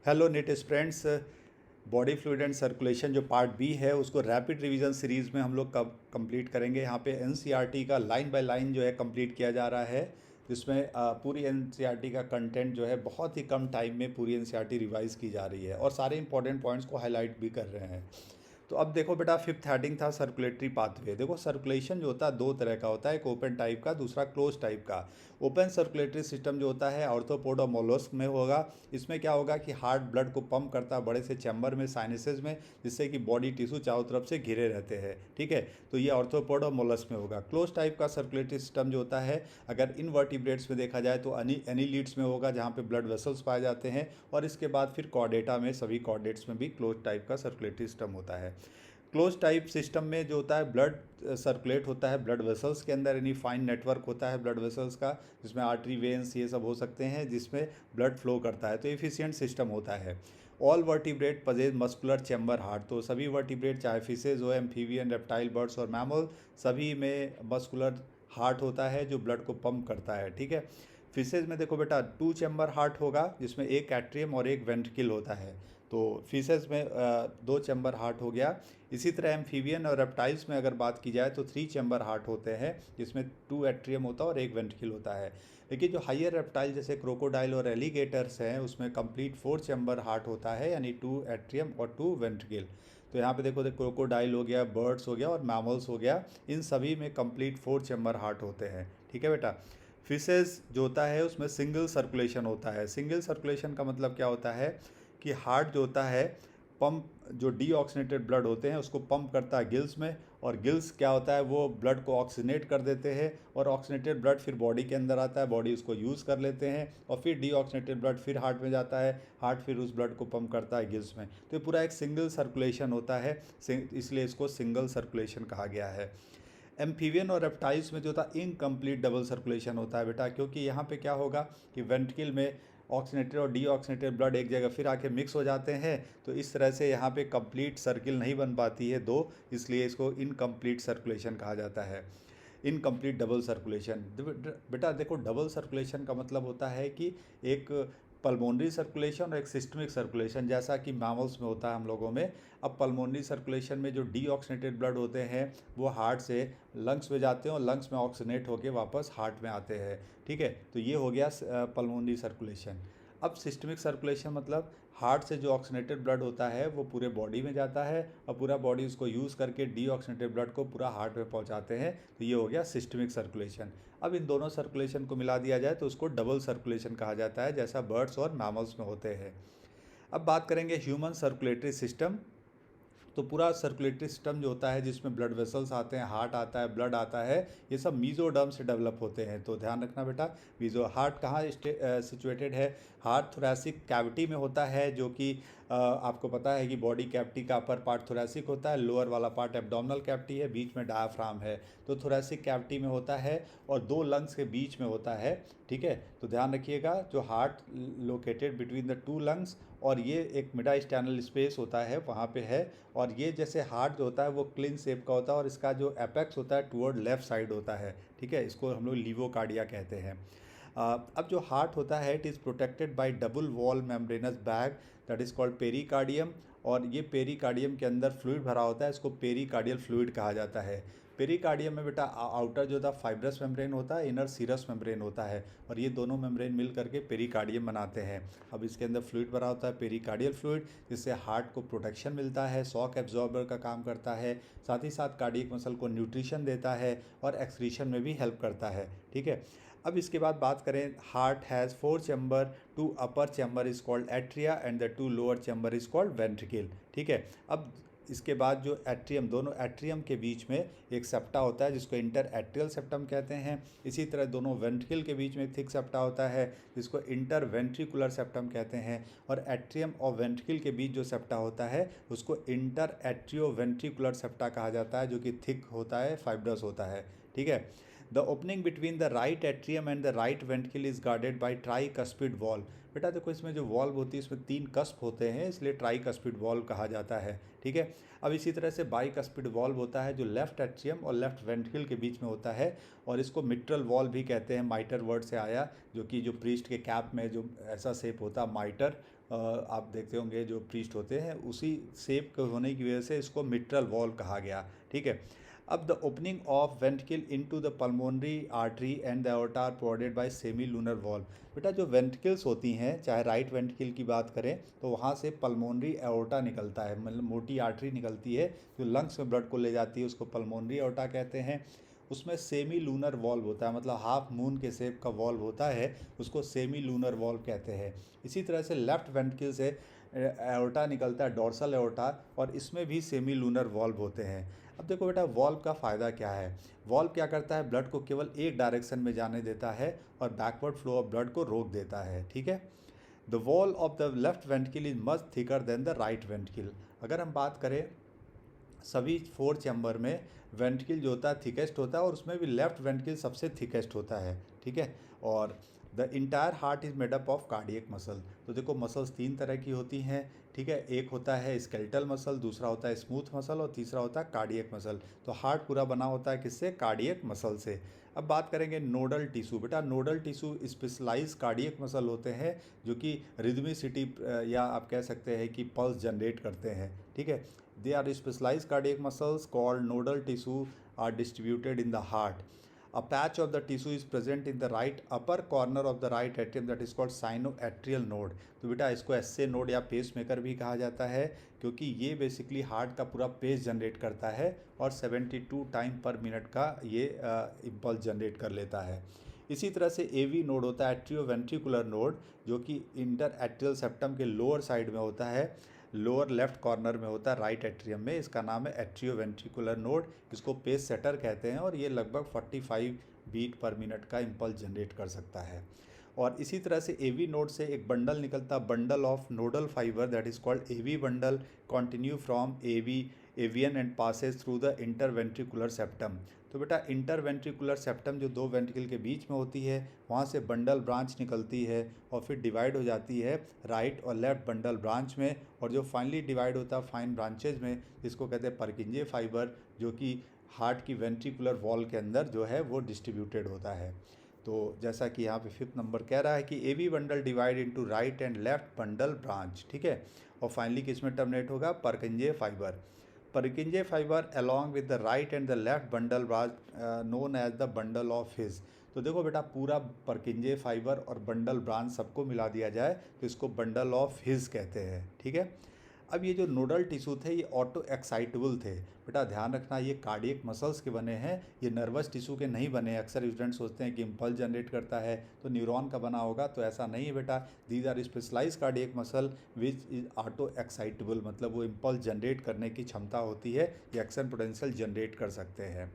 Hello NEET students. Body fluid and circulation जो part B है उसको रैपिड रिवीजन सीरीज़ में हम लोग कब कंप्लीट करेंगे। यहाँ पे एनसीईआरटी का लाइन बाय लाइन जो है कंप्लीट किया जा रहा है, जिसमें पूरी एनसीईआरटी का कंटेंट जो है बहुत ही कम टाइम में पूरी एनसीईआरटी रिवाइज की जा रही है और सारे इंपॉर्टेंट पॉइंट्स को हाईलाइट भी कर रहे हैं। तो अब देखो बेटा, फिफ्थ हेडिंग था सर्कुलेटरी पाथवे। देखो सर्कुलेशन जो होता है दो तरह का होता है, एक ओपन टाइप का, दूसरा क्लोज टाइप का। ओपन सर्कुलेटरी सिस्टम जो होता है आर्थ्रोपोड और मोलस्क में होगा। इसमें क्या होगा कि हार्ट ब्लड को पंप करता है बड़े से चैम्बर में, साइनसेस में, जिससे कि बॉडी टिश्यू चारों तरफ से घिरे रहते हैं। ठीक है, तो ये आर्थ्रोपोड और मोलस्क में होगा। क्लोज टाइप का सर्कुलेटरी सिस्टम जो होता है, अगर इनवर्टिब्रेट्स में देखा जाए तो एनीलिड्स में होगा, जहाँ पे ब्लड वेसल्स पाए जाते हैं, और इसके बाद फिर कॉर्डेटा में, सभी कॉर्डेट्स में भी क्लोज टाइप का सर्कुलेटरी सिस्टम होता है। क्लोज टाइप सिस्टम में जो होता है ब्लड सर्कुलेट होता है ब्लड वेसल्स के अंदर, यानी फाइन नेटवर्क होता है ब्लड वेसल्स का, जिसमें आर्टरी वेन्स ये सब हो सकते हैं, जिसमें ब्लड फ्लो करता है। तो एफिशिएंट सिस्टम होता है। All vertebrate पजेज muscular chamber heart. तो सभी वर्टिब्रेट, चाहे फिशेज हो, एम्फीबियन, रेप्टाइल, बर्ड्स और मैमल, सभी में मस्कुलर हार्ट होता है जो ब्लड को पंप करता है। ठीक है, फिशेज में देखो बेटा, टू चैम्बर हार्ट होगा, जिसमें एक एट्रियम और एक वेंट्रिकल होता है। तो फिशेज में दो चैम्बर हार्ट हो गया। इसी तरह एम्फीबियन और रेप्टाइल्स में अगर बात की जाए तो थ्री चैम्बर हार्ट होते हैं, जिसमें टू एट्रियम होता है और एक वेंट्रिकल होता है। लेकिन जो हाइयर रेप्टाइल जैसे क्रोकोडाइल और एलिगेटर्स हैं, उसमें कंप्लीट फोर चैम्बर हार्ट होता है, यानी टू एट्रियम और टू वेंट्रिकल। तो यहाँ पे देखो क्रोकोडाइल हो गया, बर्ड्स हो गया और मैमल्स हो गया, इन सभी में कंप्लीट फोर चैम्बर हार्ट होते हैं। ठीक है बेटा। फिशेज जो होता है उसमें सिंगल सर्कुलेशन होता है। सिंगल सर्कुलेशन का मतलब क्या होता है कि हार्ट जो होता है, पंप जो डीऑक्सीनेटेड ब्लड होते हैं उसको पंप करता है गिल्स में, और गिल्स क्या होता है, वो ब्लड को ऑक्सीनेट कर देते हैं, और ऑक्सीनेटेड ब्लड फिर बॉडी के अंदर आता है, बॉडी उसको यूज़ कर लेते हैं, और फिर डीऑक्सीनेटेड ब्लड फिर हार्ट में जाता है, हार्ट फिर उस ब्लड को पंप करता है गिल्स में। तो ये पूरा एक सिंगल सर्कुलेशन होता है, इसलिए इसको सिंगल सर्कुलेशन कहा गया है। एम्फीबियन और रेप्टाइल्स में जो था इनकम्प्लीट डबल सर्कुलेशन होता है बेटा, क्योंकि यहाँ पे क्या होगा कि वेंट्रिकल में ऑक्सीनेटेड और डीऑक्सीनेटेड ब्लड एक जगह फिर आके मिक्स हो जाते हैं, तो इस तरह से यहाँ पे कंप्लीट सर्किल नहीं बन पाती है दो, इसलिए इसको इनकम्प्लीट सर्कुलेशन कहा जाता है। Incomplete double circulation. बेटा देखो, डबल सर्कुलेशन का मतलब होता है कि एक पल्मोनरी सर्कुलेशन और एक सिस्टमिक सर्कुलेशन, जैसा कि मैमल्स में होता है हम लोगों में। अब पल्मोनरी सर्कुलेशन में जो डीऑक्सीनेटेड ब्लड होते हैं वो हार्ट से लंग्स में जाते हैं और लंग्स में ऑक्सीनेट होकर वापस हार्ट में आते हैं। ठीक है, तो ये हो गया पल्मोनरी सर्कुलेशन। अब सिस्टमिक सर्कुलेशन मतलब हार्ट से जो ऑक्सीनेटेड ब्लड होता है वो पूरे बॉडी में जाता है, और पूरा बॉडी उसको यूज़ करके डीऑक्सीनेटेड ब्लड को पूरा हार्ट में पहुंचाते हैं। तो ये हो गया सिस्टमिक सर्कुलेशन। अब इन दोनों सर्कुलेशन को मिला दिया जाए तो उसको डबल सर्कुलेशन कहा जाता है, जैसा बर्ड्स और मैमल्स में होते हैं। अब बात करेंगे ह्यूमन सर्कुलेटरी सिस्टम। तो पूरा सर्कुलेटरी सिस्टम जो होता है, जिसमें ब्लड वेसल्स आते हैं, हार्ट आता है, ब्लड आता है, ये सब मीजोडर्म से डेवलप होते हैं। तो ध्यान रखना बेटा, मीजो हार्ट कहाँ सिचुएटेड है? हार्ट थोरैसिक कैविटी में होता है, जो कि आपको पता है कि बॉडी कैविटी का अपर पार्ट थोरैसिक होता है, लोअर वाला पार्ट एब्डोमिनल कैविटी है, बीच में डायाफ्राम है। तो थोरैसिक कैविटी में होता है और दो लंग्स के बीच में होता है। ठीक है, तो ध्यान रखिएगा, जो heart located between the two lungs, और ये एक मिडास्टैनल स्पेस होता है वहाँ पे है। और ये जैसे हार्ट जो होता है वो क्लीन शेप का होता है, और इसका जो एपेक्स होता है टुवर्ड लेफ्ट साइड होता है। ठीक है, इसको हम लोग लीवोकार्डिया कहते हैं। अब जो हार्ट होता है, it is protected by double wall membranes bag, that is called pericardium. और ये पेरिकार्डियम के अंदर फ्लूइड भरा होता है, इसको पेरिकार्डियल फ्लूइड कहा जाता है। पेरिकार्डियम में बेटा आउटर जो था फाइब्रस मेम्ब्रेन होता है, इनर सीरस मेम्ब्रेन होता है, और ये दोनों मेम्ब्रेन मिल करके पेरिकार्डियम बनाते हैं। अब इसके अंदर फ्लूइड भरा होता है पेरिकार्डियल फ्लूइड, जिससे हार्ट को प्रोटेक्शन मिलता है, शॉक एब्जॉर्बर का काम करता है, साथ ही साथ कार्डियक मसल को न्यूट्रिशन देता है और एक्सक्रीशन में भी हेल्प करता है। ठीक है, अब इसके बाद बात करें, heart has four chamber, two upper chamber is called atria and the two lower chamber is called ventricle. ठीक है, अब इसके बाद जो एट्रियम, दोनों एट्रियम के बीच में एक सेप्टा होता है, जिसको इंटर एट्रियल सेप्टम कहते हैं। इसी तरह दोनों वेंट्रिकल के बीच में एक थिक सेप्टा होता है, जिसको इंटर वेंट्रिकुलर सेप्टम कहते हैं। और एट्रियम और वेंट्रिकल के बीच जो सेप्टा होता है उसको इंटर एट्रियो वेंट्रिकुलर सेप्टा कहा जाता है, जो कि थिक होता है, फाइब्रस होता है। ठीक है, the opening between the right atrium and the right ventricle is guarded by tricuspid wall. बेटा देखो, इसमें जो वॉल्व होती है इसमें तीन कस्प होते हैं, इसलिए ट्राइकस्पिड वॉल्व कहा जाता है। ठीक है, अब इसी तरह से बाइकस्पिड वॉल्व होता है, जो लेफ्ट एट्रियम और लेफ्ट वेंट्रिकल के बीच में होता है, और इसको मिट्रल वॉल्व भी कहते हैं, माइटर वर्ड से आया, जो कि जो प्रीस्ट के कैप में जो ऐसा शेप होता है माइटर, आप देखते होंगे जो प्रीस्ट होते हैं उसी शेप के होने की वजह से इसको मिट्रल वॉल्व कहा गया। ठीक है। अब the opening of ventricle into the pulmonary artery and the aorta are provided by semilunar valve. बेटा जो वेंट्रिकल्स होती हैं, चाहे राइट वेंट्रिकल की बात करें तो वहाँ से पल्मोनरी एओर्टा निकलता है, मतलब मोटी आर्टरी निकलती है जो लंग्स में ब्लड को ले जाती है, उसको पल्मोनरी एओर्टा कहते हैं। उसमें सेमी लूनर वॉल्व होता है, मतलब हाफ मून के शेप का वॉल्व होता है, उसको सेमी लूनर वॉल्व कहते हैं। इसी तरह से लेफ्ट वेंट्रिकल से एओर्टा निकलता है, डोर्सल एओर्टा, और इसमें भी सेमी लूनर वॉल्व होते हैं। अब देखो बेटा वॉल्व का फ़ायदा क्या है। वॉल्व क्या करता है, ब्लड को केवल एक डायरेक्शन में जाने देता है और बैकवर्ड फ्लो ऑफ ब्लड को रोक देता है। ठीक है। The wall of the left ventricle is much thicker than the right ventricle. अगर हम बात करें सभी 4 चैम्बर में वेंट्रिकल जो होता है थिकेस्ट होता है, और उसमें भी लेफ्ट वेंट्रिकल सबसे थिकेस्ट होता है। ठीक है। और the entire heart is made up of cardiac muscle. तो देखो मसल्स 3 तरह की होती हैं। ठीक है। एक होता है स्केलेटल मसल, दूसरा होता है स्मूथ मसल, और तीसरा होता है कार्डियक मसल। तो हार्ट पूरा बना होता है किससे, कार्डियक मसल से। अब बात करेंगे नोडल टिश्यू। बेटा nodal tissue specialize cardiac muscle होते हैं जो कि रिदमिसिटी या आप कह सकते हैं कि पल्स जनरेट करते हैं। ठीक है। They are specialized cardiac muscles called nodal tissue are distributed in the heart. A patch of the tissue is present in the right upper corner of the right atrium that is called sinoatrial node. तो बेटा इसको SA node या pace maker भी कहा जाता है, क्योंकि ये बेसिकली हार्ट का पूरा पेस जनरेट करता है और 72 टाइम पर मिनट का ये इम्पल्स जनरेट कर लेता है। इसी तरह से एवी नोड होता है, एट्रियोवेंट्रिकुलर नोड, जो कि इंटर एट्रियल सेप्टम के लोअर साइड में होता है, लोअर लेफ्ट कॉर्नर में होता है राइट एट्रियम में। इसका नाम है एट्रियोवेंट्रिकुलर नोड, इसको पेस सेटर कहते हैं, और ये लगभग 45 बीट पर मिनट का इम्पल्स जनरेट कर सकता है। और इसी तरह से एवी नोड से एक बंडल निकलता, bundle of nodal fiber, that is called AV bundle, continue from AVN and passes through the interventricular septum. तो बेटा इंटरवेंट्रिकुलर सेप्टम जो 2 वेंट्रिकल के बीच में होती है, वहाँ से बंडल ब्रांच निकलती है और फिर डिवाइड हो जाती है राइट और लेफ्ट बंडल ब्रांच में, और जो फाइनली डिवाइड होता है फाइन ब्रांचेज में, जिसको कहते हैं परकिंजे फाइबर, जो कि हार्ट की वेंट्रिकुलर वॉल के अंदर जो है वो डिस्ट्रीब्यूटेड होता है। तो जैसा कि यहाँ पे 5th नंबर कह रहा है कि AV bundle divide into right and left bundle branch. ठीक है। और फाइनली किसमें टर्मिनेट होगा, Purkinje fiber. Purkinje fiber along with the right and the left bundle branch known as the bundle of His. तो देखो बेटा पूरा परकिंजे फाइबर और बंडल ब्रांच सबको मिला दिया जाए तो इसको बंडल ऑफ हिज कहते हैं। ठीक है। अब ये जो नोडल टिश्यू थे ये ऑटो एक्साइटेबल थे। बेटा ध्यान रखना ये कार्डियक मसल्स के बने हैं, ये नर्वस टिश्यू के नहीं बने। अक्सर स्टूडेंट सोचते हैं कि इम्पल्स जनरेट करता है तो न्यूरॉन का बना होगा, तो ऐसा नहीं है बेटा। These are specialize cardiac muscle which is auto excitable, मतलब वो इम्पल्स जनरेट करने की क्षमता होती है, ये एक्शन पोटेंशियल जनरेट कर सकते हैं।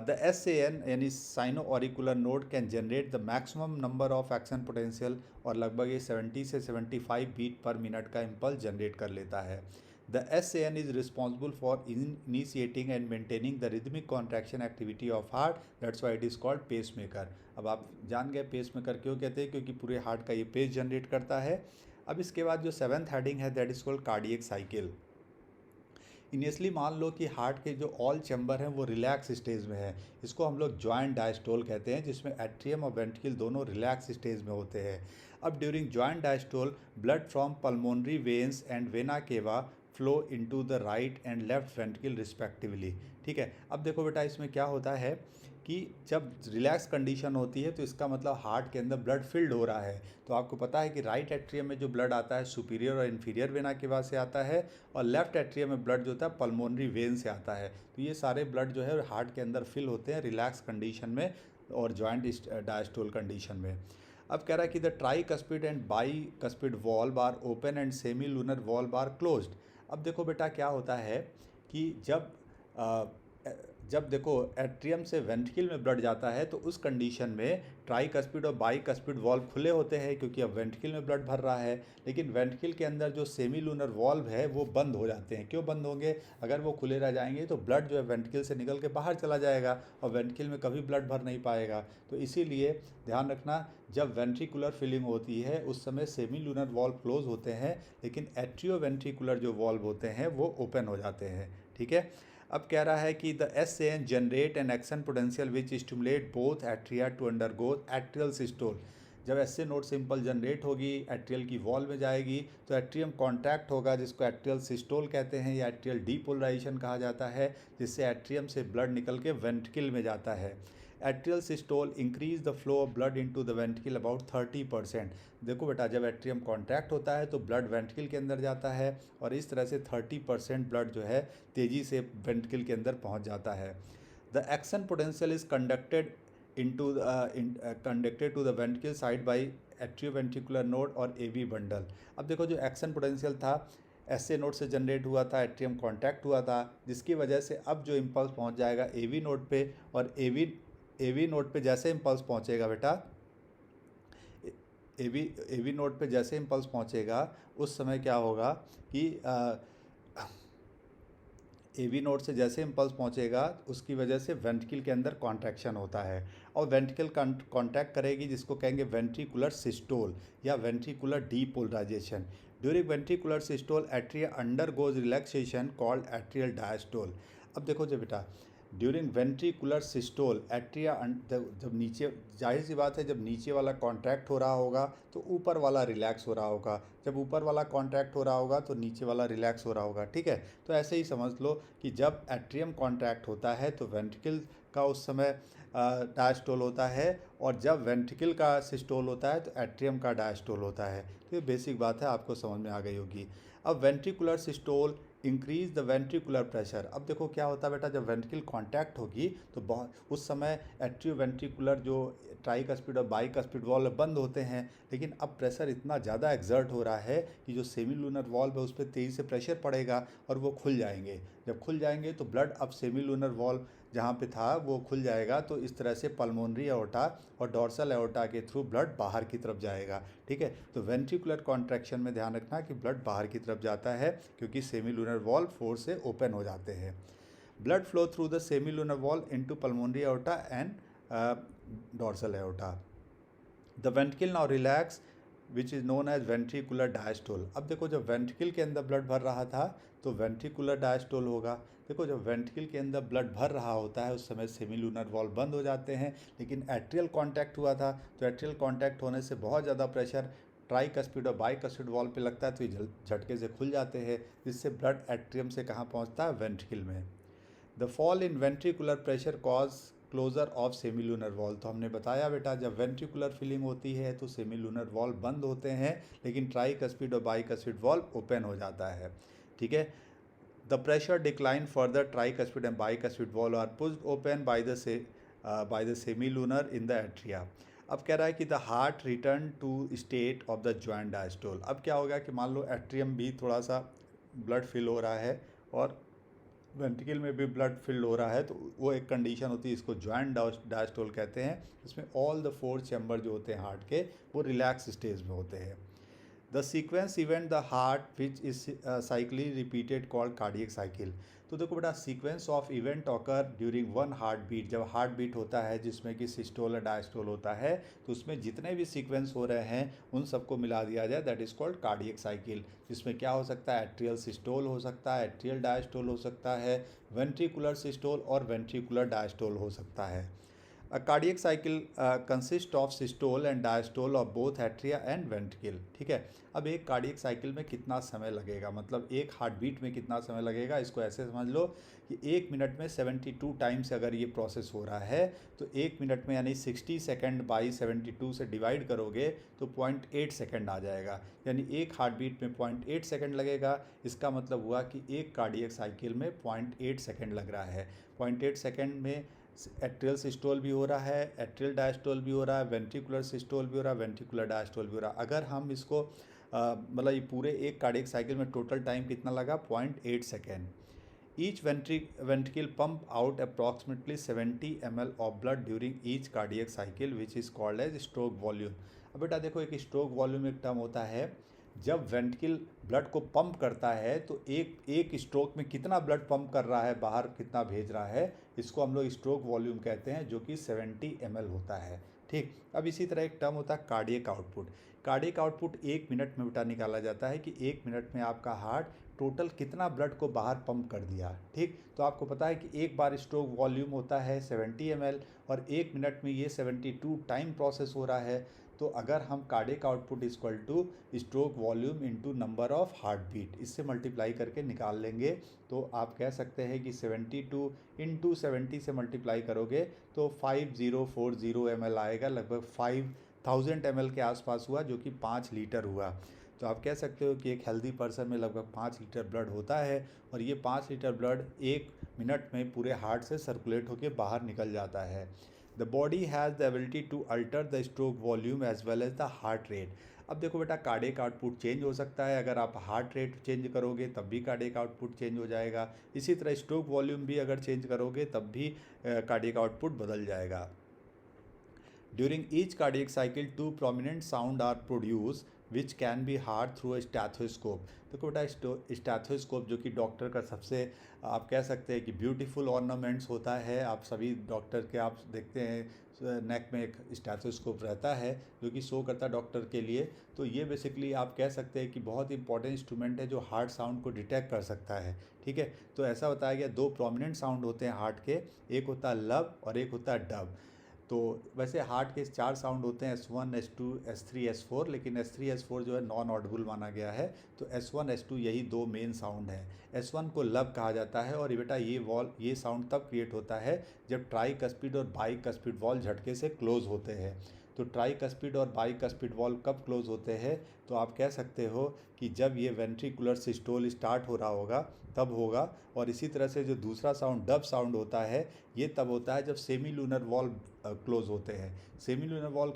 The SAN यानी sino auricular node can generate the maximum number of action potential, और लगभग ये 70 से 75 बीट पर मिनट का इम्पल्स जनरेट कर लेता है। The SAN is responsible for initiating and maintaining the rhythmic contraction activity of heart, that's why it is called pacemaker. अब आप जान गए पेस मेकर क्यों कहते हैं, क्योंकि पूरे हार्ट का ये पेस जनरेट करता है। अब इसके बाद जो 7th हेडिंग है that is called cardiac cycle. Initially मान लो कि हार्ट के जो ऑल चैम्बर हैं वो रिलैक्स स्टेज में है, इसको हम लोग जॉइंट डायस्टोल कहते हैं, जिसमें एट्रियम और वेंट्रिकल दोनों रिलैक्स स्टेज में होते हैं। अब during joint diastole blood from pulmonary veins and vena cava flow into the right and left ventricle respectively. ठीक है। अब देखो बेटा इसमें क्या होता है कि जब रिलैक्स कंडीशन होती है तो इसका मतलब हार्ट के अंदर ब्लड फिल्ड हो रहा है। तो आपको पता है कि राइट एट्रियम में जो ब्लड आता है सुपीरियर और इन्फीरियर वेना केवा से आता है, और लेफ्ट एट्रियम में ब्लड जो होता है पल्मोनरी वेन से आता है। तो ये सारे ब्लड जो है हार्ट के अंदर फिल होते हैं रिलैक्स कंडीशन में और जॉइंट डायस्टोल कंडीशन में। अब कह रहा है कि the tricuspid and bicuspid valve are open and semilunar valve are closed. अब देखो बेटा क्या होता है कि जब देखो एट्रियम से वेंट्रिकल में ब्लड जाता है तो उस कंडीशन में ट्राई कस्पिड और बाई कस्पिड वॉल्व खुले होते हैं, क्योंकि अब वेंट्रिकल में ब्लड भर रहा है। लेकिन वेंट्रिकल के अंदर जो सेमी लूनर वॉल्व है वो बंद हो जाते हैं। क्यों बंद होंगे, अगर वो खुले रह जाएंगे तो ब्लड जो है वेंट्रिकल से निकल के बाहर चला जाएगा और वेंट्रिकल में कभी ब्लड भर नहीं पाएगा। तो इसीलिए ध्यान रखना, जब वेंट्रिकुलर फिलिंग होती है उस समय सेमी लूनर वॉल्व क्लोज होते हैं, लेकिन एट्रियो वेंट्रिकुलर जो वॉल्व होते हैं वो ओपन हो जाते हैं। ठीक है। अब कह रहा है कि the SAN generate an action potential which stimulate both atria to undergo atrial systole. जब एस ए नोड से इम्पल्स जनरेट होगी, एट्रियल की वॉल में जाएगी तो एट्रियम कॉन्टैक्ट होगा, जिसको एट्रियल सिस्टोल कहते हैं या एट्रियल डीपोलराइजेशन कहा जाता है, जिससे एट्रियम से ब्लड निकल के वेंट्रिकल में जाता है। Atrial systole increase the flow of blood into the ventricle about 30%। देखो बेटा, जब एट्रियम कॉन्ट्रैक्ट होता है तो ब्लड वेंट्रिकल के अंदर जाता है और इस तरह से 30% ब्लड जो है तेज़ी से वेंट्रिकल के अंदर पहुंच जाता है। The action potential is conducted to the ventricle side by atrioventricular node और एवी बंडल। अब देखो, जो एक्शन पोटेंशियल था एस ए नोड से जनरेट हुआ था, एट्रियम कॉन्टैक्ट हुआ था, जिसकी वजह से अब जो इम्पल्स पहुंच जाएगा एवी नोड पे, और एवी नोड पे जैसे इम्पल्स पहुंचेगा बेटा, एवी नोड पे जैसे इम्पल्स पहुंचेगा उस समय क्या होगा कि एवी नोड से जैसे इम्पल्स पहुंचेगा उसकी वजह से वेंट्रिकल के अंदर कॉन्ट्रैक्शन होता है और वेंट्रिकल कॉन्टैक्ट करेगी, जिसको कहेंगे वेंट्रिकुलर सिस्टोल या ventricular depolarization. During ventricular systole atria undergoes relaxation called atrial diastole. अब देखो जो बेटा, ड्यूरिंग वेंट्रिकुलर सिस्टोल एट्रिया जब नीचे, जाहिर सी बात है, जब नीचे वाला कॉन्ट्रैक्ट हो रहा होगा तो ऊपर वाला रिलैक्स हो रहा होगा, जब ऊपर वाला कॉन्ट्रैक्ट हो रहा होगा तो नीचे वाला रिलैक्स हो रहा होगा। ठीक है, तो ऐसे ही समझ लो कि जब एट्रियम कॉन्ट्रैक्ट होता है तो वेंट्रिकल का उस समय डायस्टोल होता है, और जब वेंट्रिकल का सिस्टोल होता है तो एट्रियम का डायस्टोल होता है। तो ये बेसिक बात है, आपको समझ में आ गई होगी। अब ventricular systole increase the ventricular pressure. अब देखो क्या होता है बेटा, जब वेंट्रिकल कॉन्टैक्ट होगी तो बहुत उस समय एट्रियोवेंट्रिकुलर जो ट्राइकस्पिड और बाइकस्पिड वॉल्व बंद होते हैं, लेकिन अब प्रेशर इतना ज़्यादा एक्सर्ट हो रहा है कि जो सेमी लूनर वॉल्व है उस पर तेज़ी से प्रेशर पड़ेगा और वो खुल जाएंगे। जब खुल जाएंगे तो ब्लड अब सेमी लूनर वॉल्व जहाँ पे था वो खुल जाएगा, तो इस तरह से पल्मोनरी एओर्टा और डॉर्सल एओर्टा के थ्रू ब्लड बाहर की तरफ जाएगा। ठीक है, तो वेंट्रिकुलर कॉन्ट्रैक्शन में ध्यान रखना कि ब्लड बाहर की तरफ जाता है क्योंकि सेमी लूनर वॉल्व फोर्स से ओपन हो जाते हैं। Blood flow through the semilunar valve into pulmonary aorta and dorsal aorta. The ventricle now relax which is known as ventricular diastole. अब देखो, जब वेंट्रिकल के अंदर ब्लड भर रहा था तो वेंट्रिकुलर डायस्टोल होगा। देखो, जब वेंट्रिकल के अंदर ब्लड भर रहा होता है उस समय सेमी लूनर वॉल्व बंद हो जाते हैं, लेकिन एट्रियल कॉन्टैक्ट हुआ था तो एट्रियल कॉन्टैक्ट होने से बहुत ज़्यादा प्रेशर ट्राइकस्पिड और बाइकस्पिड वॉल्व पे लगता है तो ये झटके से खुल जाते हैं, जिससे ब्लड एट्रियम से कहाँ पहुँचता है, वेंट्रिकल में। The fall in ventricular pressure cause closure of semilunar valve. तो हमने बताया बेटा, जब वेंट्रिकुलर फिलिंग होती है तो सेमी लूनर वॉल्व बंद होते हैं, लेकिन ट्राइकस्पिड और बाइकस्पिड वॉल्व ओपन हो जाता है। ठीक है, the pressure decline further, tricuspid and bicuspid valve are pushed open by the semilunar in the atria. अब कह रहा है कि the heart return to state of the joint diastole. अब क्या होगा कि मान लो एट्रियम भी थोड़ा सा ब्लड फिल हो रहा है और वेंट्रिकल में भी ब्लड फिल्ड हो रहा है, तो वो एक कंडीशन होती है, इसको ज्वाइंट डायस्टोल कहते हैं। इसमें ऑल द 4 चैम्बर जो होते हैं हार्ट के वो रिलैक्स स्टेज में होते हैं। The sequence event the heart which is cyclic repeated called cardiac cycle. तो देखो बेटा, sequence of event occur during one heartbeat. जब हार्ट बीट होता है जिसमें कि सिस्टोल और डायस्टोल होता है, तो उसमें जितने भी सीक्वेंस हो रहे हैं उन सबको मिला दिया जाए, that is called cardiac cycle. जिसमें क्या हो सकता है, एट्रियल सिस्टोल हो सकता है, एट्रियल डायस्टोल हो सकता है, वेंट्रिकुलर सिस्टोल और वेंट्रिकुलर डायस्टोल हो सकता है। A cardiac cycle consists of systole and diastole of both atria and ventricle। ठीक है, अब एक कार्डियक साइकिल में कितना समय लगेगा, मतलब एक हार्ट बीट में कितना समय लगेगा, इसको ऐसे समझ लो कि 1 मिनट में 72 टाइम्स अगर ये प्रोसेस हो रहा है तो 1 मिनट में यानी 60 सेकेंड बाई 72 से डिवाइड करोगे तो 0.8 सेकेंड आ जाएगा, यानी एक हार्ट बीट में 0.8 सेकेंड लगेगा। इसका मतलब हुआ कि एक कार्डियक साइकिल में 0.8 सेकेंड लग रहा है। 0.8 सेकेंड में एट्रियल सिस्टोल भी हो रहा है, एट्रियल डायस्टोल भी हो रहा है, वेंट्रिकुलर सिस्टोल भी हो रहा है, वेंट्रिकुलर डायस्टोल भी हो रहा है। अगर हम इसको मतलब ये पूरे एक कार्डियक साइकिल में टोटल टाइम कितना लगा, 0.8 second. Each ventricle pump out approximately 70 ml of blood during each cardiac cycle which is called as stroke volume। अब बेटा देखो, एक स्ट्रोक वॉल्यूम एक टर्म होता है, जब वेंट्रिकल ब्लड को पंप करता है तो एक स्ट्रोक में कितना ब्लड पंप कर रहा है, बाहर कितना भेज रहा है, इसको हम लोग स्ट्रोक वॉल्यूम कहते हैं, जो कि 70 ml होता है। ठीक, अब इसी तरह एक टर्म होता है cardiac output. Cardiac output 1 minute में बेटा निकाला जाता है कि 1 मिनट में आपका हार्ट टोटल कितना ब्लड को बाहर पंप कर दिया। ठीक, तो आपको पता है कि एक बार स्ट्रोक वॉल्यूम होता है 70 ml और 1 मिनट में ये 72 टाइम प्रोसेस हो रहा है, तो अगर हम cardiac output equal to stroke volume into number of heartbeat इससे मल्टीप्लाई करके निकाल लेंगे, तो आप कह सकते हैं कि 72 इंटू 70 से मल्टीप्लाई करोगे तो 5040 ml आएगा, लगभग 5000 ml के आसपास हुआ, जो कि 5 लीटर हुआ। तो आप कह सकते हो कि एक हेल्दी पर्सन में लगभग 5 लीटर ब्लड होता है, और ये 5 लीटर ब्लड 1 मिनट में पूरे हार्ट से सर्कुलेट होकर बाहर निकल जाता है। The body has the ability to alter the stroke volume as well as the heart rate. अब देखो बेटा, कार्डियक आउटपुट चेंज हो सकता है, अगर आप हार्ट रेट चेंज करोगे तब भी कार्डियक आउटपुट चेंज हो जाएगा। इसी तरह स्ट्रोक वॉल्यूम भी अगर चेंज करोगे तब भी कार्डियक आउटपुट बदल जाएगा। During each cardiac cycle, two prominent sound are produced which can be heard through a stethoscope। देखो बेटा, स्टैथोस्कोप जो कि डॉक्टर का सबसे आप कह सकते हैं कि ब्यूटीफुल ऑर्नामेंट्स होता है। आप सभी डॉक्टर के आप देखते हैं नेक में एक स्टैथोस्कोप रहता है जो कि शो करता है डॉक्टर के लिए। तो ये बेसिकली आप कह सकते हैं कि बहुत इंपॉर्टेंट इंस्ट्रूमेंट है जो हार्ट साउंड को डिटेक्ट कर सकता है। ठीक है, तो ऐसा बताया गया 2 प्रोमिनेंट साउंड होते हैं हार्ट के, एक होता है लब और एक होता है डब। तो वैसे हार्ट के 4 साउंड होते हैं, S1 S2 S3 S4, लेकिन S3 S4 जो है नॉन ऑडिबल माना गया है। तो S1 S2 यही 2 मेन साउंड है। S1 को लब कहा जाता है, और बेटा ये साउंड तब क्रिएट होता है जब ट्राइकस्पिड और बाइकस्पिड वॉल्व झटके से क्लोज होते हैं। तो ट्राइकस्पिड और बाइकस्पिड वॉल्व कब क्लोज होते हैं, तो आप कह सकते हो कि जब ये वेंट्रिकुलर सिस्टोल स्टार्ट हो रहा होगा तब होगा। और इसी तरह से जो दूसरा साउंड डब साउंड होता है, ये तब होता है जब सेमी लूनर वॉल्व क्लोज होते हैं। सेमी लूनर वॉल्व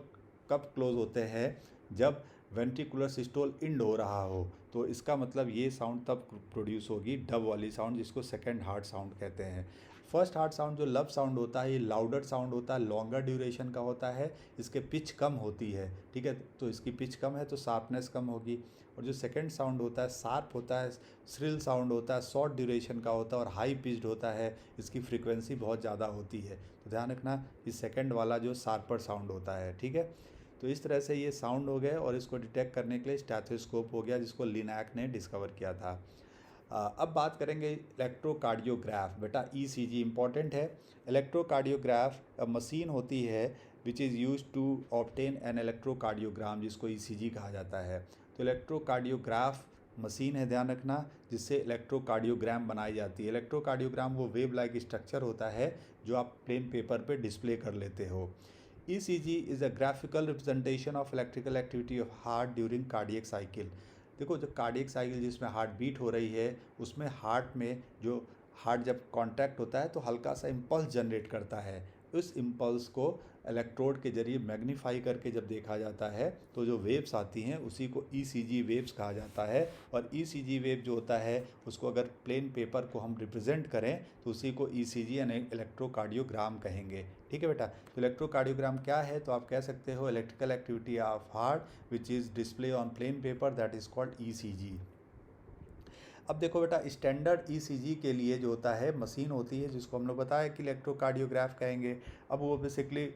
कब क्लोज होते हैं, जब वेंट्रिकुलर सिस्टोल इंड हो रहा हो। तो इसका मतलब ये साउंड तब प्रोड्यूस होगी, डब वाली साउंड, जिसको सेकंड हार्ट साउंड कहते हैं। फर्स्ट हार्ट साउंड जो लब साउंड होता है, ये लाउडर साउंड होता है, लॉन्गर ड्यूरेशन का होता है, इसके पिच कम होती है। ठीक है, तो इसकी पिच कम है तो शार्पनेस कम होगी। और जो सेकंड साउंड होता है शार्प होता है, श्रिल साउंड होता है, शॉर्ट ड्यूरेशन का होता है और हाई पिच्ड होता है, इसकी फ्रीक्वेंसी बहुत ज़्यादा होती है। तो ध्यान रखना, इस सेकंड वाला जो शार्पर साउंड होता है। ठीक है, तो इस तरह से ये साउंड हो गए, और इसको डिटेक्ट करने के लिए स्टैथोस्कोप हो गया, जिसको लिनाक ने डिस्कवर किया था। अब बात करेंगे इलेक्ट्रोकार्डियोग्राफ। बेटा ECG इंपॉर्टेंट है। इलेक्ट्रोकार्डियोग्राफ मशीन होती है which is use to obtain an electrocardiogram, जिसको ECG कहा जाता है। तो इलेक्ट्रोकार्डियोग्राफ मशीन है, ध्यान रखना, जिससे इलेक्ट्रोकार्डियोग्राम बनाई जाती है। इलेक्ट्रोकार्डियोग्राम वो वेव लाइक स्ट्रक्चर होता है जो आप प्लेन पेपर पे डिस्प्ले कर लेते हो। ECG is a graphical representation of electrical activity of heart during cardiac cycle. देखो, जो कार्डियक साइकिल जिसमें हार्ट बीट हो रही है, उसमें हार्ट में जो हार्ट जब कॉन्टैक्ट होता है तो हल्का सा इम्पल्स जनरेट करता है। उस इम्पल्स को इलेक्ट्रोड के जरिए मैग्नीफाई करके जब देखा जाता है तो जो वेव्स आती हैं उसी को ECG वेव्स कहा जाता है। और ECG वेव जो होता है उसको अगर प्लेन पेपर को हम रिप्रेजेंट करें तो उसी को ECG यानी इलेक्ट्रोकार्डियोग्राम कहेंगे। ठीक है बेटा, तो इलेक्ट्रोकार्डियोग्राम क्या है, तो आप कह सकते हो electrical activity of heart which is display on plain paper, that is called ECG। अब देखो बेटा, स्टैंडर्ड ECG के लिए जो होता है मशीन होती है जिसको हम लोग बताया कि इलेक्ट्रोकार्डियोग्राफ कहेंगे। अब वो बेसिकली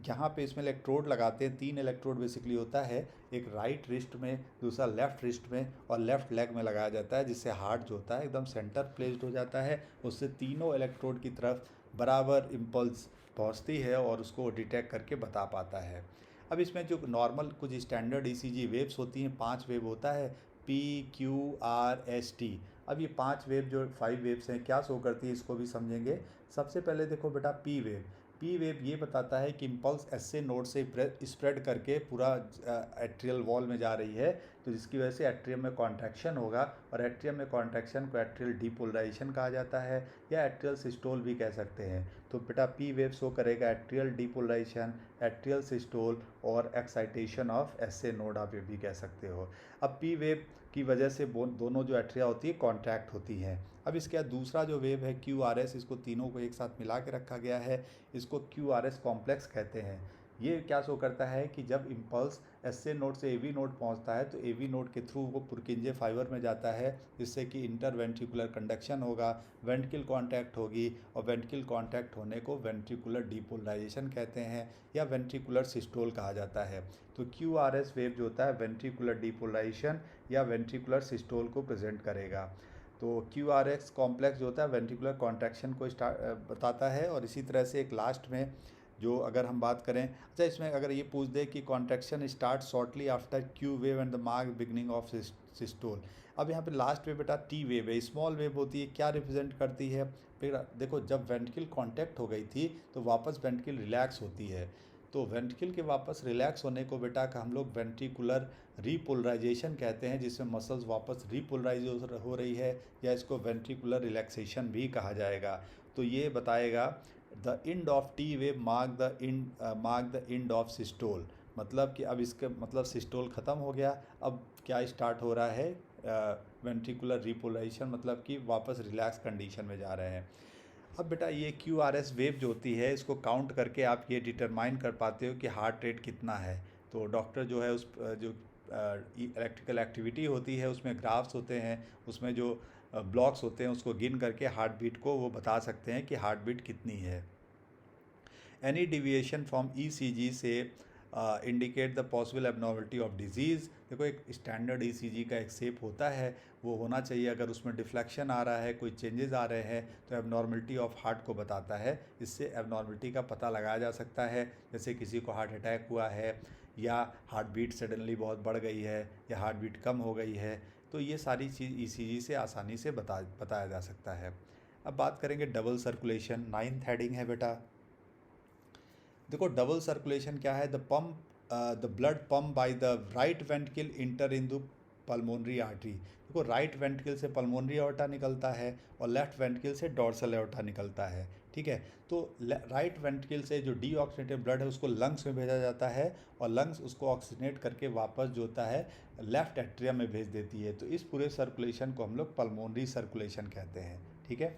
यहाँ पे इसमें इलेक्ट्रोड लगाते हैं, 3 इलेक्ट्रोड बेसिकली होता है, एक राइट रिस्ट में, दूसरा लेफ्ट रिस्ट में और लेफ्ट लेग में लगाया जाता है, जिससे हार्ट जो होता है एकदम सेंटर प्लेस्ड हो जाता है। उससे तीनों इलेक्ट्रोड की तरफ बराबर इम्पल्स पहुँचती है और उसको डिटेक्ट करके बता पाता है। अब इसमें जो नॉर्मल कुछ स्टैंडर्ड ECG वेव्स होती हैं, 5 वेव होता है, PQRST। अब ये 5 वेव जो 5 वेव्स हैं क्या शो करती है, इसको भी समझेंगे। सबसे पहले देखो बेटा, पी वेव ये बताता है कि इम्पल्स SA नोड से स्प्रेड करके पूरा एट्रियल वॉल में जा रही है, तो जिसकी वजह से एट्रियम में कॉन्ट्रैक्शन होगा, और एट्रियम में कॉन्ट्रैक्शन को एट्रियल डीपोलराइजेशन कहा जाता है या एट्रियल सिस्टोल भी कह सकते हैं। तो बेटा पी वेव शो करेगा एट्रियल डीपोलराइजेशन, एट्रियल सिस्टोल और एक्साइटेशन ऑफ SA नोड, आप ये भी कह सकते हो। अब पी वेव की वजह से दोनों जो एट्रिया होती है कॉन्ट्रैक्ट होती हैं। अब इसके बाद दूसरा जो वेव है QRS, इसको तीनों को एक साथ मिला के रखा गया है, इसको QRS कॉम्प्लेक्स कहते हैं। ये क्या शो करता है कि जब इम्पल्स SA नोड से AV नोड पहुंचता है तो AV नोड के थ्रू वो पुरकिंजे फाइबर में जाता है, जिससे कि इंटरवेंट्रिकुलर कंडक्शन होगा, वेंट्रिकल कॉन्टैक्ट होगी, और वेंट्रिकल कॉन्टैक्ट होने को वेंट्रिकुलर डीपोलराइजेशन कहते हैं या वेंट्रिकुलर सिस्टोल कहा जाता है। तो QRS वेव जो होता है वेंट्रिकुलर डीपोलराइजेशन या वेंट्रिकुलर सिस्टोल को प्रेजेंट करेगा। तो QRS कॉम्प्लेक्स जो होता है वेंट्रिकुलर कॉन्ट्रैक्शन को बताता है। और इसी तरह से एक लास्ट में जो अगर हम बात करें, अच्छा इसमें अगर ये पूछ दे कि contraction start shortly after Q wave and the mark beginning of systole. अब यहाँ पे लास्ट वेव बेटा टी वेव है, स्मॉल वेव होती है, क्या रिप्रेजेंट करती है? फिर देखो जब वेंट्रिकल कांटेक्ट हो गई थी तो वापस वेंट्रिकल रिलैक्स होती है, तो वेंट्रिकल के वापस रिलैक्स होने को बेटा का हम लोग वेंट्रिकुलर रीपोलराइजेशन कहते हैं, जिसमें मसल्स वापस रीपोलराइज हो रही है, या इसको वेंट्रिकुलर रिलैक्सेशन भी कहा जाएगा। तो ये बताएगा the end of T wave mark the end of systole, मतलब कि अब इसका मतलब सिस्टोल ख़त्म हो गया, अब क्या स्टार्ट हो रहा है? वेंट्रिकुलर रिपोलराइजेशन, मतलब कि वापस रिलैक्स कंडीशन में जा रहे हैं। अब बेटा ये क्यू आर एस वेव जो होती है, इसको काउंट करके आप ये डिटरमाइन कर पाते हो कि हार्ट रेट कितना है। तो डॉक्टर जो है उस जो इलेक्ट्रिकल एक्टिविटी होती है उसमें ग्राफ्स होते हैं, उसमें जो ब्लॉक्स होते हैं उसको गिन करके हार्ट बीट को वो बता सकते हैं कि हार्ट बीट कितनी है। एनी डिविएशन फ्रॉम ईसीजी से indicate the possible abnormality of disease. देखो एक स्टैंडर्ड ईसीजी का एक शेप होता है, वो होना चाहिए, अगर उसमें डिफ्लेक्शन आ रहा है, कोई चेंजेस आ रहे हैं तो एबनॉर्मलिटी ऑफ हार्ट को बताता है। इससे एबनॉर्मलिटी का पता लगाया जा सकता है, जैसे किसी को हार्ट अटैक हुआ है, या हार्ट बीट सडनली बहुत बढ़ गई है, या हार्ट बीट कम हो गई है, तो ये सारी चीज़ ईसीजी से आसानी से बताया जा सकता है। अब बात करेंगे डबल सर्कुलेशन, 9th हेडिंग है बेटा। देखो डबल सर्कुलेशन क्या है? The blood pump by the right ventricle inter in the pulmonary artery. देखो राइट वेंट्रिकल से पल्मोनरी एओर्टा निकलता है और लेफ्ट वेंट्रिकल से डॉर्सल एओर्टा निकलता है, ठीक है। तो राइट वेंट्रिकल से जो डीऑक्सीनेटेड ब्लड है उसको लंग्स में भेजा जाता है, और लंग्स उसको ऑक्सीजनेट करके वापस जो होता है लेफ्ट एट्रियम में भेज देती है। तो इस पूरे सर्कुलेशन को हम लोग पल्मोनरी सर्कुलेशन कहते हैं, ठीक है।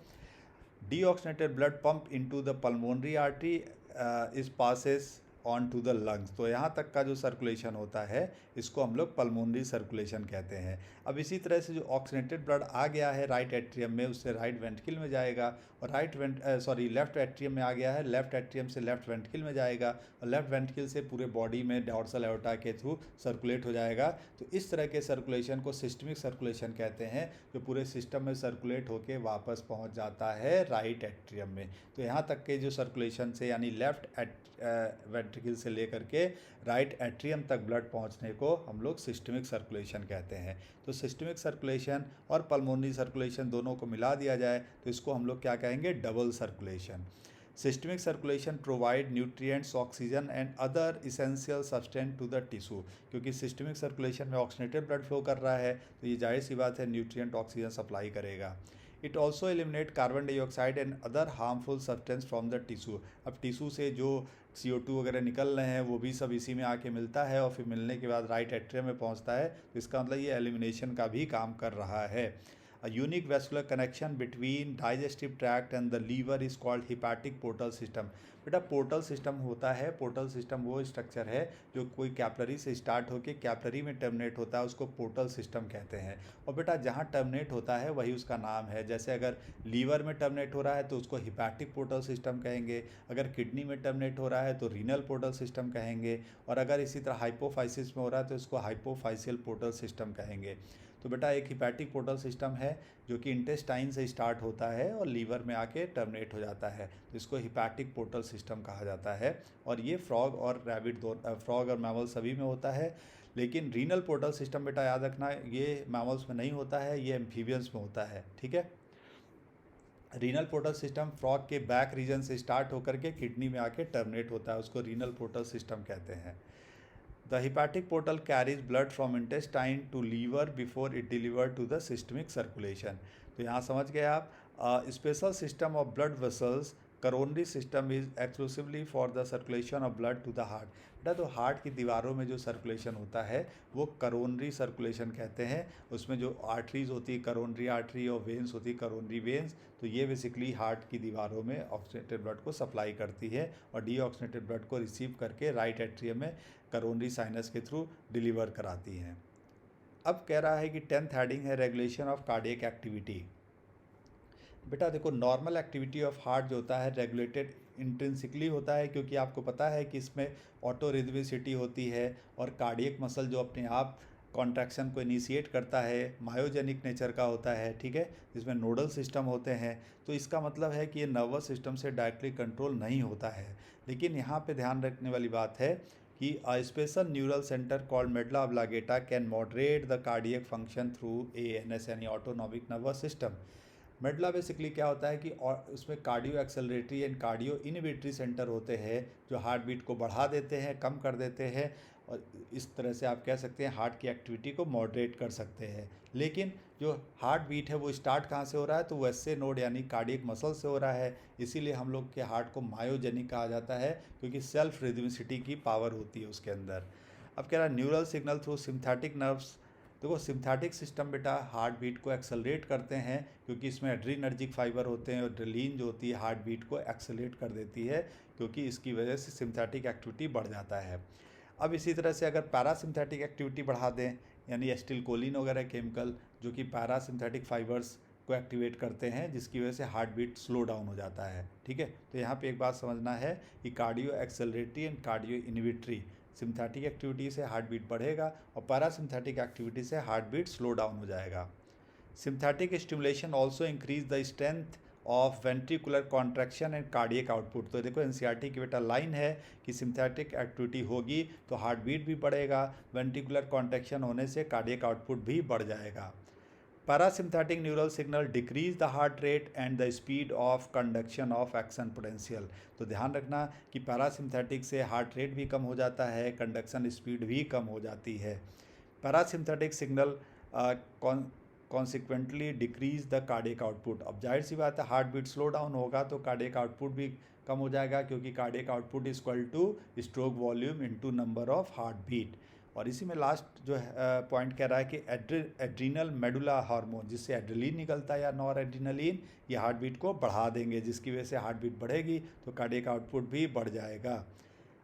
Deoxygenated blood pump into the pulmonary artery is passes on to the lungs. तो यहाँ तक का जो सर्कुलेशन होता है इसको हम लोग पल्मोनरी सर्कुलेशन कहते हैं। अब इसी तरह से जो ऑक्सीनेटेड ब्लड आ गया है राइट एट्रियम में, उससे राइट वेंट्रिकल में जाएगा, और लेफ्ट एट्रियम में आ गया है, लेफ्ट एट्रियम से लेफ्ट वेंट्रिकल में जाएगा, और लेफ्ट वेंट्रिकल से पूरे बॉडी में डॉर्सल एओर्टा के थ्रू सर्कुलेट हो जाएगा। तो इस तरह के सर्कुलेशन को सिस्टमिक सर्कुलेशन कहते हैं, जो पूरे सिस्टम में सर्कुलेट होकर वापस पहुँच जाता है राइट एट्रियम में। तो यहाँ तक के जो सर्कुलेशन से, यानी लेफ्ट वेंट्रिकल से लेकर के राइट एट्रियम तक ब्लड पहुंचने को हम लोग सिस्टमिक सर्कुलेशन कहते हैं। तो सिस्टमिक सर्कुलेशन और पल्मोनरी सर्कुलेशन दोनों को मिला दिया जाए तो इसको हम लोग क्या कहेंगे? Double circulation. Systemic circulation provide nutrients, oxygen and other essential substance to the tissue. क्योंकि सिस्टमिक सर्कुलेशन में ऑक्सीनेटेड ब्लड फ्लो कर रहा है तो ये जाहिर सी बात है न्यूट्रिएंट ऑक्सीजन सप्लाई करेगा। It also eliminate carbon dioxide and other harmful substance from the tissue. अब टिश्यू से जो CO2 वगैरह निकल रहे हैं वो भी सब इसी में आके मिलता है, और फिर मिलने के बाद राइट एट्रियम में पहुंचता है। तो इसका मतलब ये एलिमिनेशन का भी काम कर रहा है। A unique vascular connection between digestive tract and the liver is called hepatic portal system। बेटा पोर्टल सिस्टम होता है, पोर्टल सिस्टम वो स्ट्रक्चर है जो कोई कैपलरी से स्टार्ट होकर कैपलरी में टर्मिनेट होता है, उसको पोर्टल सिस्टम कहते हैं। और बेटा जहाँ टर्मिनेट होता है वही उसका नाम है। जैसे अगर लीवर में टर्मिनेट हो रहा है तो उसको हिपैटिक पोर्टल सिस्टम कहेंगे, अगर किडनी में टर्मिनेट हो रहा है तो रीनल पोर्टल सिस्टम कहेंगे, और अगर इसी तरह हाइपोफाइसिस में हो रहा है तो इसको हाइपोफाइसियल पोर्टल सिस्टम कहेंगे। तो बेटा एक हिपैटिक पोर्टल सिस्टम है जो कि इंटेस्टाइन से स्टार्ट होता है और लीवर में आके टर्मिनेट हो जाता है, तो इसको हिपैटिक पोर्टल सिस्टम कहा जाता है। और ये फ्रॉग और रैबिट फ्रॉग और मैमल सभी में होता है, लेकिन रीनल पोर्टल सिस्टम बेटा याद रखना ये मैमल्स में नहीं होता है, ये एम्फीबियंस में होता है, ठीक है। रीनल पोर्टल सिस्टम फ्रॉग के बैक रीजन से स्टार्ट होकर के किडनी में आके टर्मिनेट होता है, उसको रीनल पोर्टल सिस्टम कहते हैं। The hepatic portal carries blood from intestine to liver before it delivered to the systemic circulation। तो यहाँ समझ गए आप। Special system of blood vessels coronary system is exclusively for the circulation of blood to the heart. बेटा तो heart की दीवारों में जो सर्कुलेशन होता है वो करोनरी सर्कुलेशन कहते हैं। उसमें जो आर्टरीज होती है करोनरी आर्टरी, और वेंस होती है करोनरी वेंस, तो ये बेसिकली हार्ट की दीवारों में ऑक्सीनेटेड ब्लड को सप्लाई करती है, और डीऑक्सीनेटेड ब्लड को रिसीव करके राइट एट्रियम में करोनरी साइनस के थ्रू डिलीवर कराती हैं। अब कह रहा है कि 10th हेडिंग है रेगुलेशन ऑफ कार्डियक एक्टिविटी। बेटा देखो नॉर्मल एक्टिविटी ऑफ हार्ट जो होता है रेगुलेटेड इंट्रिंसिकली होता है, क्योंकि आपको पता है कि इसमें ऑटो रिदमिसिटी होती है और कार्डियक मसल जो अपने आप कॉन्ट्रैक्शन को इनिशिएट करता है, मायोजेनिक नेचर का होता है, ठीक है, जिसमें नोडल सिस्टम होते हैं। तो इसका मतलब है कि ये नर्वस सिस्टम से डायरेक्टली कंट्रोल नहीं होता है। लेकिन यहाँ पे ध्यान रखने वाली बात है कि a special neural centre called medulla oblongata can moderate the cardiac function through ANS यानी autonomic nervous system. Medulla basically क्या होता है कि और उसमें cardio acceleratory and cardio inhibitory centre होते हैं जो हार्ट बीट को बढ़ा देते हैं, कम कर देते हैं, और इस तरह से आप कह सकते हैं हार्ट की एक्टिविटी को मॉडरेट कर सकते हैं। लेकिन जो हार्ट बीट है वो स्टार्ट कहाँ से हो रहा है, तो वो एसए नोड यानी कार्डियक मसल से हो रहा है। इसीलिए हम लोग के हार्ट को मायोजेनिक कहा जाता है, क्योंकि सेल्फ रिदमिसिटी की पावर होती है उसके अंदर। अब कह रहा है न्यूरल सिग्नल थ्रू सिम्पैथिक नर्व्स। देखो सिम्पैथिक सिस्टम बेटा हार्ट बीट को एक्सेलरेट करते हैं, क्योंकि इसमें एड्रीनर्जिक फाइबर होते हैं और एड्रेनलिन जो होती है हार्ट बीट को एक्सेलरेट कर देती है, क्योंकि इसकी वजह से सिम्पैथिक एक्टिविटी बढ़ जाता है। अब इसी तरह से अगर पैरासिम्पैथिक एक्टिविटी बढ़ा दें, यानी एसिटिलकोलिन वगैरह केमिकल जो कि पैरासिम्पैथिक फाइबर्स को एक्टिवेट करते हैं, जिसकी वजह से हार्ट बीट स्लो डाउन हो जाता है, ठीक है। तो यहाँ पे एक बात समझना है कि cardio acceleratory and cardio inhibitory, sympathetic activity से हार्ट बीट बढ़ेगा और पैरासिम्पैथिक एक्टिविटी से हार्ट बीट स्लो डाउन हो जाएगा। Sympathetic stimulation also increase the strength of ventricular contraction and cardiac output. तो देखो एनसीईआरटी की बेटा लाइन है कि सिम्पैथिक एक्टिविटी होगी तो हार्ट बीट भी बढ़ेगा, वेंट्रिकुलर कॉन्ट्रैक्शन होने से कार्डियक आउटपुट भी बढ़ जाएगा। Parasympathetic neural signal decrease the heart rate and the speed of conduction of action potential. तो ध्यान रखना कि पैरासिम्पैथिक से हार्ट रेट भी कम हो जाता है, कंडक्शन स्पीड भी कम हो जाती है। Parasympathetic signal consequently decrease the cardiac output. अब जाहिर सी बात है हार्ट बीट स्लो डाउन होगा तो कार्डियक आउटपुट भी कम हो जाएगा, क्योंकि cardiac output is equal to stroke volume into number of heartbeat. और इसी में लास्ट जो पॉइंट कह रहा है कि एड्रीनल मेडुला हार्मोन, जिससे एड्रेलिन निकलता है या नॉर एड्रीनलिन, ये हार्ट बीट को बढ़ा देंगे, जिसकी वजह से हार्ट बीट बढ़ेगी तो कार्डियक आउटपुट भी बढ़ जाएगा।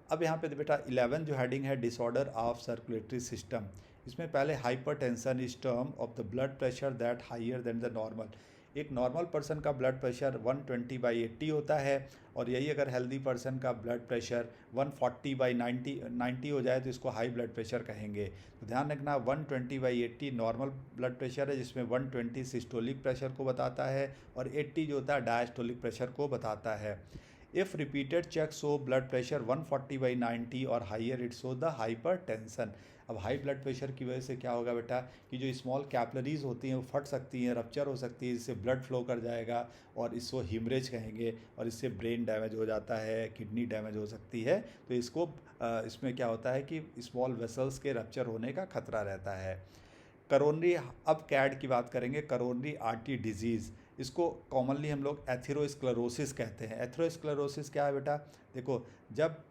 अब यहाँ पे बेटा 11 जो हेडिंग है डिसऑर्डर ऑफ सर्कुलेटरी सिस्टम। इसमें पहले hypertension is term of the blood pressure that higher than the normal. एक नॉर्मल पर्सन का ब्लड प्रेशर 120/80 होता है, और यही अगर हेल्दी पर्सन का ब्लड प्रेशर 140/90 हो जाए तो इसको हाई ब्लड प्रेशर कहेंगे। तो ध्यान रखना 120/80 नॉर्मल ब्लड प्रेशर है, जिसमें 120 सिस्टोलिक प्रेशर को बताता है और 80 जो होता है डायस्टोलिक प्रेशर को बताता है। If repeated check show blood pressure 140/90 और higher it show the hypertension. अब हाई ब्लड प्रेशर की वजह से क्या होगा बेटा कि जो स्मॉल कैपिलरीज होती हैं वो फट सकती हैं, रप्चर हो सकती है, जिससे ब्लड फ्लो कर जाएगा और इसको हिमरेज कहेंगे, और इससे ब्रेन डैमेज हो जाता है, किडनी डैमेज हो सकती है। तो इसको इसमें क्या होता है कि स्मॉल वेसल्स के रप्चर होने का खतरा रहता है। करोनरी, अब कैड की बात करेंगे, करोनरी आर्टरी डिजीज़। इसको कॉमनली हम लोग एथेरोस्क्लेरोसिस कहते हैं। एथेरोस्क्लेरोसिस क्या है बेटा, देखो जब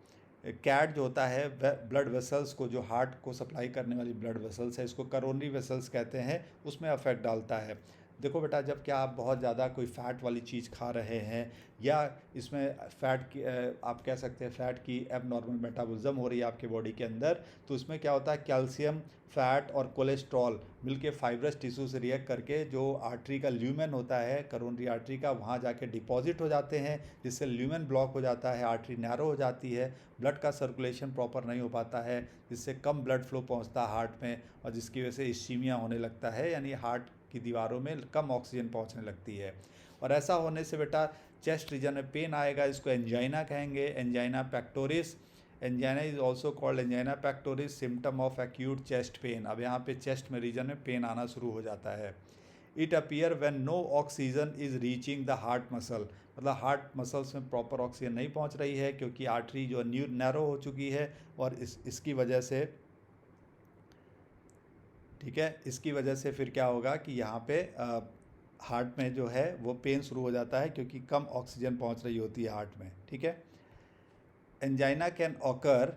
कैड जो होता है ब्लड वेसल्स को, जो हार्ट को सप्लाई करने वाली ब्लड वेसल्स है, इसको करोनरी वेसल्स कहते हैं, उसमें अफेक्ट डालता है। देखो बेटा जब क्या आप बहुत ज़्यादा कोई फ़ैट वाली चीज़ खा रहे हैं, या इसमें फ़ैट की आप कह सकते हैं फ़ैट की एबनॉर्मल मेटाबॉलिज्म हो रही है आपके बॉडी के अंदर, तो उसमें क्या होता है कैल्शियम, फ़ैट और कोलेस्ट्रॉल मिलके फाइब्रस टिश्यू से रिएक्ट करके जो आर्टरी का ल्यूमेन होता है, करोनरी आर्टरी का, वहाँ जाके डिपॉजिट हो जाते हैं, जिससे ल्यूमेन ब्लॉक हो जाता है, आर्टरी नैरो हो जाती है, ब्लड का सर्कुलेशन प्रॉपर नहीं हो पाता है, जिससे कम ब्लड फ्लो पहुँचता है हार्ट में, और जिसकी वजह से इस्कीमिया होने लगता है, यानी हार्ट की दीवारों में कम ऑक्सीजन पहुंचने लगती है। और ऐसा होने से बेटा चेस्ट रीजन में पेन आएगा, इसको एंजाइना कहेंगे, angina pectoris. Angina is also called angina pectoris, symptom of acute chest pain. अब यहाँ पे चेस्ट में रीजन में पेन आना शुरू हो जाता है। It appear when no oxygen is reaching the heart muscle, मतलब हार्ट मसल्स में प्रॉपर ऑक्सीजन नहीं पहुँच रही है, क्योंकि आर्टरी जो नैरो हो चुकी है, और इसकी वजह से, ठीक है, इसकी वजह से फिर क्या होगा कि यहाँ पे हार्ट में जो है वो पेन शुरू हो जाता है, क्योंकि कम ऑक्सीजन पहुँच रही होती है हार्ट में, ठीक है। Angina can occur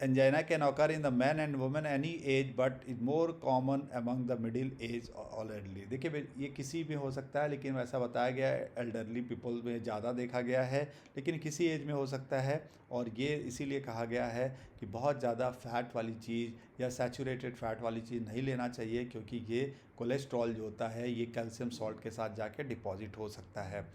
angina can occur in the man and woman any age, but is more common among the middle age or elderly। देखिए ये किसी भी हो सकता है, लेकिन वैसा बताया गया है एल्डरली पीपल में ज़्यादा देखा गया है, लेकिन किसी एज में हो सकता है। और ये इसीलिए कहा गया है कि बहुत ज़्यादा फ़ैट वाली चीज़ या सैचुरेटेड फ़ैट वाली चीज़ नहीं लेना चाहिए, क्योंकि ये कोलेस्ट्रॉल जो होता है ये कैल्शियम सॉल्ट के साथ जाके डिपॉजिट हो सकता है।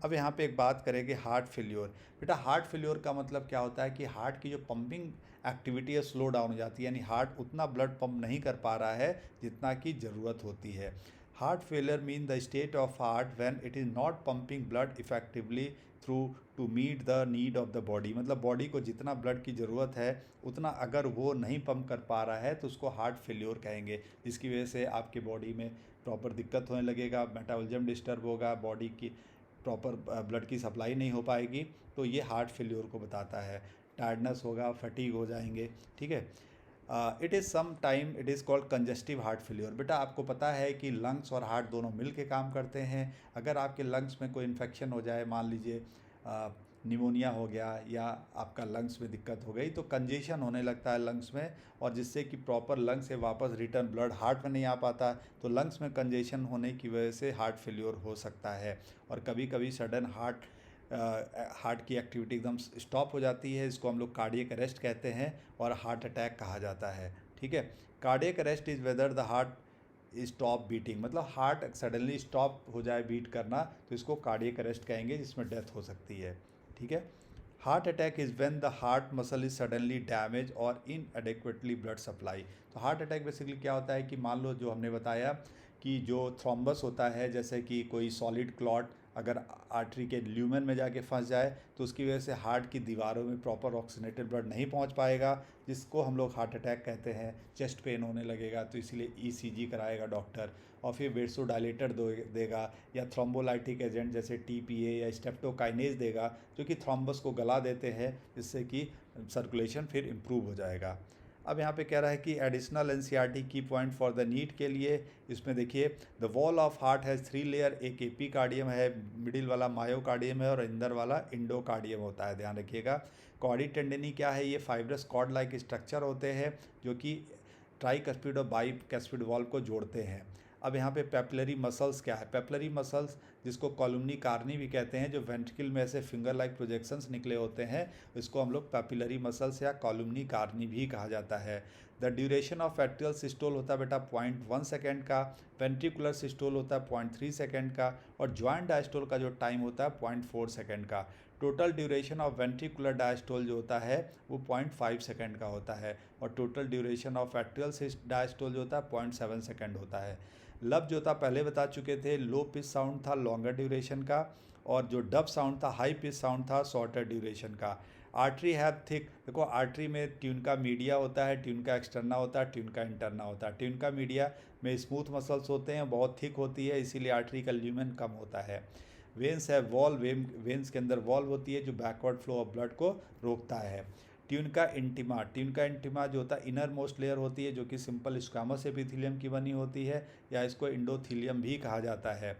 अब यहाँ पे एक बात करेंगे हार्ट फेल्योर। बेटा हार्ट फेल्योर का मतलब क्या होता है कि हार्ट की जो पंपिंग एक्टिविटी है स्लो डाउन हो जाती है, यानी हार्ट उतना ब्लड पंप नहीं कर पा रहा है जितना की ज़रूरत होती है। Heart failure mean the state of heart when it is not pumping blood effectively through to meet the need of the body. मतलब बॉडी को जितना ब्लड की ज़रूरत है उतना अगर वो नहीं पंप कर पा रहा है तो उसको हार्ट फेल्योर कहेंगे, जिसकी वजह से आपके बॉडी में प्रॉपर दिक्कत होने लगेगा, मेटाबॉलिज्म डिस्टर्ब होगा, बॉडी की प्रॉपर ब्लड की सप्लाई नहीं हो पाएगी, तो ये हार्ट फेल्योर को बताता है। टायर्डनेस होगा, फटीग हो जाएंगे, ठीक है। It is some time it is called congestive heart failure. बेटा आपको पता है कि लंग्स और हार्ट दोनों मिल के काम करते हैं। अगर आपके लंग्स में कोई इन्फेक्शन हो जाए, मान लीजिए निमोनिया हो गया या आपका लंग्स में दिक्कत हो गई, तो कंजेशन होने लगता है लंग्स में, और जिससे कि प्रॉपर लंग्स से वापस रिटर्न ब्लड हार्ट में नहीं आ पाता, तो लंग्स में कंजेशन होने की वजह से हार्ट फेल्योर हो सकता है। और कभी कभी सडन हार्ट की एक्टिविटी एकदम स्टॉप हो जाती है, इसको हम लोग कार्डियक अरेस्ट कहते हैं और हार्ट अटैक कहा जाता है, ठीक है। Cardiac arrest is whether the heart stop beating, मतलब हार्ट सडनली स्टॉप हो जाए बीट करना, तो इसको कार्डियक अरेस्ट कहेंगे, जिसमें डेथ हो सकती है, ठीक है। Heart attack is when the heart muscle is suddenly damage और इनएडेक्वेटली ब्लड सप्लाई। तो हार्ट अटैक बेसिकली क्या होता है कि मान लो जो हमने बताया कि जो थ्रोम्बस होता है, जैसे कि कोई सॉलिड क्लॉट अगर आर्टरी के ल्यूमेन में जाके फंस जाए तो उसकी वजह से हार्ट की दीवारों में प्रॉपर ऑक्सीजनेटेड ब्लड नहीं पहुंच पाएगा, जिसको हम लोग हार्ट अटैक कहते हैं। चेस्ट पेन होने लगेगा, तो इसीलिए ईसीजी कराएगा डॉक्टर, और फिर वेसोडाइलेटर देगा या थ्रोम्बोलाइटिक एजेंट जैसे टीपीए या स्टेप्टोकाइनेज देगा, जो कि थ्रोम्बस को गला देते हैं, जिससे कि सर्कुलेशन फिर इम्प्रूव हो जाएगा। अब यहाँ पे कह रहा है कि एडिशनल एनसीईआरटी की पॉइंट फॉर द नीट के लिए, इसमें देखिए the wall of heart has 3 layer, एक एपीकार्डियम है, मिडिल वाला मायोकार्डियम है और अंदर वाला इंडोकार्डियम होता है, ध्यान रखिएगा। कॉर्डी टेंडनी क्या है, ये फाइब्रस कॉर्ड लाइक स्ट्रक्चर होते हैं जो कि ट्राइकस्पिड और बाइकस्पिड वॉल्व को जोड़ते हैं। अब यहाँ पे पेपलरी मसल्स क्या है, पेपलरी मसल्स जिसको कॉलुमनी कार्नी भी कहते हैं, जो वेंट्रिकल में ऐसे फिंगर लाइक प्रोजेक्शंस निकले होते हैं, इसको हम लोग पेपिलरी मसल्स या कॉलुमनी कार्नी भी कहा जाता है। The duration of atrial systole होता है बेटा 0.1 सेकेंड का, वेंट्रिकुलर सिस्टोल होता है 0.3 सेकेंड का, और ज्वाइंट डायस्टोल का जो टाइम होता है 0.4 सेकेंड का। Total duration of ventricular diastole जो होता है वो 0.5 सेकेंड का होता है, और total duration of atrial diastole जो होता है 0.7 सेकेंड होता है। लब जो था पहले बता चुके थे, लो पिच साउंड था लॉन्गर ड्यूरेशन का, और जो डब साउंड था हाई पिच साउंड था शॉर्टर ड्यूरेशन का। आर्टरी है थिक, देखो आर्टरी में ट्यून का मीडिया होता है, ट्यून का एक्सटर्ना होता है, ट्यून का इंटरना होता है। ट्यून का मीडिया में स्मूथ मसल्स होते हैं, बहुत थिक होती है, इसीलिए आर्टरी का ल्यूमेन कम होता है। वेन्स है वॉल, वेन्स के अंदर वॉल्व होती है जो बैकवर्ड फ्लो ऑफ ब्लड को रोकता है। ट्यून का इंटिमा जो होता है इनर मोस्ट लेयर होती है, जो कि सिंपल स्क्वामस एपिथेलियम की बनी होती है, या इसको इंडोथीलियम भी कहा जाता है।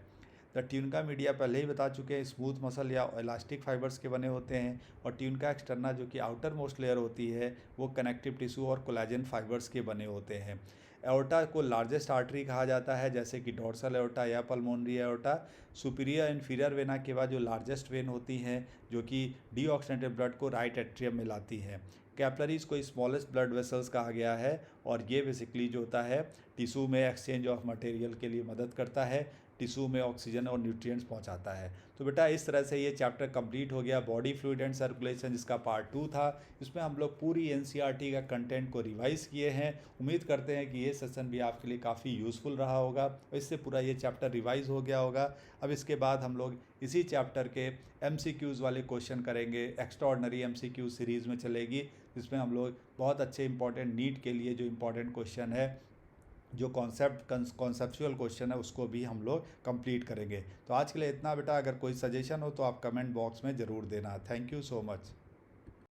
द ट्यूनका मीडिया पहले ही बता चुके हैं, स्मूथ मसल या इलास्टिक फाइबर्स के बने होते हैं, और ट्यूनका एक्सटर्ना जो कि आउटर मोस्ट लेयर होती है वो कनेक्टिव टिश्यू और कोलेजन फाइबर्स के बने होते हैं। एओर्टा को लार्जेस्ट आर्टरी कहा जाता है, जैसे कि डोर्सल एओर्टा या pulmonary aorta. Superior inferior vena के बाद जो लार्जेस्ट वेन होती हैं जो कि डीऑक्सीजनेटेड ब्लड को राइट एट्रियम में लाती है। कैपलरीज को स्मॉलेस्ट ब्लड वेसल्स कहा गया है, और ये बेसिकली जो होता है टिश्यू में एक्सचेंज ऑफ मटेरियल के लिए मदद करता है, टिश्यू में ऑक्सीजन और न्यूट्रिएंट्स पहुंचाता है। तो बेटा इस तरह से ये चैप्टर कंप्लीट हो गया, बॉडी फ्लूइड एंड सर्कुलेशन, जिसका पार्ट 2 था। इसमें हम लोग पूरी एनसीईआरटी का कंटेंट को रिवाइज़ किए हैं। उम्मीद करते हैं कि ये सेशन भी आपके लिए काफ़ी यूज़फुल रहा होगा, और इससे पूरा ये चैप्टर रिवाइज हो गया होगा। अब इसके बाद हम लोग इसी चैप्टर के MCQs वाले क्वेश्चन करेंगे, एक्स्ट्राऑर्डिनरी MCQ सीरीज़ में चलेगी, जिसमें हम लोग बहुत अच्छे इंपॉर्टेंट नीट के लिए जो इंपॉर्टेंट क्वेश्चन है, जो कॉन्सेप्चुअल क्वेश्चन है, उसको भी हम लोग कंप्लीट करेंगे। तो आज के लिए इतना बेटा, अगर कोई सजेशन हो तो आप कमेंट बॉक्स में ज़रूर देना। Thank you so much.